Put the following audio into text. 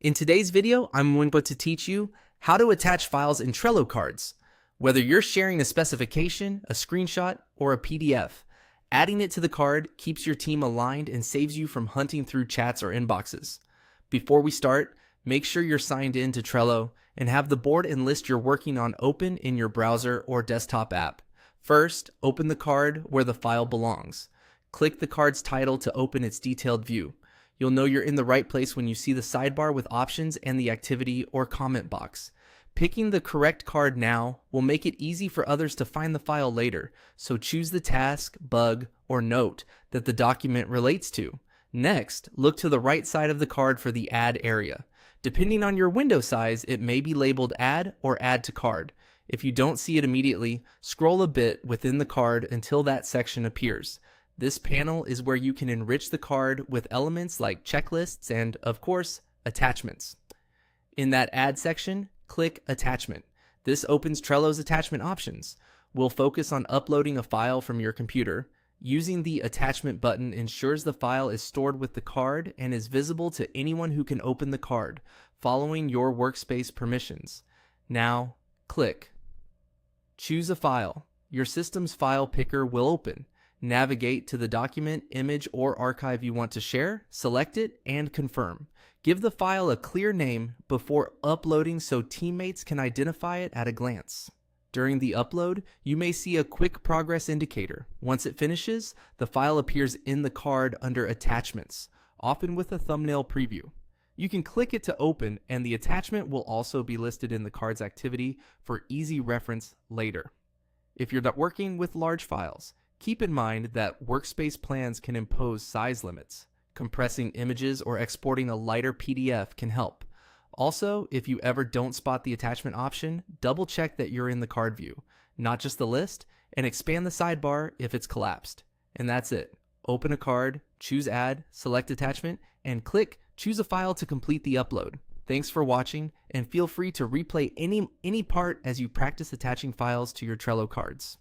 In today's video, I'm going to teach you how to attach files in Trello cards. Whether you're sharing a specification, a screenshot, or a PDF, adding it to the card keeps your team aligned and saves you from hunting through chats or inboxes. Before we start, make sure you're signed in to Trello and have the board and list you're working on open in your browser or desktop app. First, open the card where the file belongs. Click the card's title to open its detailed view. You'll know you're in the right place when you see the sidebar with options and the activity or comment box. Picking the correct card now will make it easy for others to find the file later, so choose the task, bug, or note that the document relates to. Next, look to the right side of the card for the Add area. Depending on your window size, it may be labeled Add or Add to Card. If you don't see it immediately, scroll a bit within the card until that section appears. This panel is where you can enrich the card with elements like checklists and, of course, attachments. In that Add section, click Attachment. This opens Trello's attachment options. We'll focus on uploading a file from your computer. Using the Attachment button ensures the file is stored with the card and is visible to anyone who can open the card, following your workspace permissions. Now, click. Choose a file. Your system's file picker will open. Navigate to the document, image, or archive you want to share, select it, and confirm. Give the file a clear name before uploading so teammates can identify it at a glance. During the upload, you may see a quick progress indicator. Once it finishes, the file appears in the card under Attachments, often with a thumbnail preview. You can click it to open, and the attachment will also be listed in the card's activity for easy reference later. If you're not working with large files, keep in mind that workspace plans can impose size limits. Compressing images or exporting a lighter PDF can help. Also, if you ever don't spot the attachment option, double check that you're in the card view, not just the list, and expand the sidebar if it's collapsed. And that's it. Open a card, choose Add, select Attachment, and click Choose a File to complete the upload. Thanks for watching, and feel free to replay any part as you practice attaching files to your Trello cards.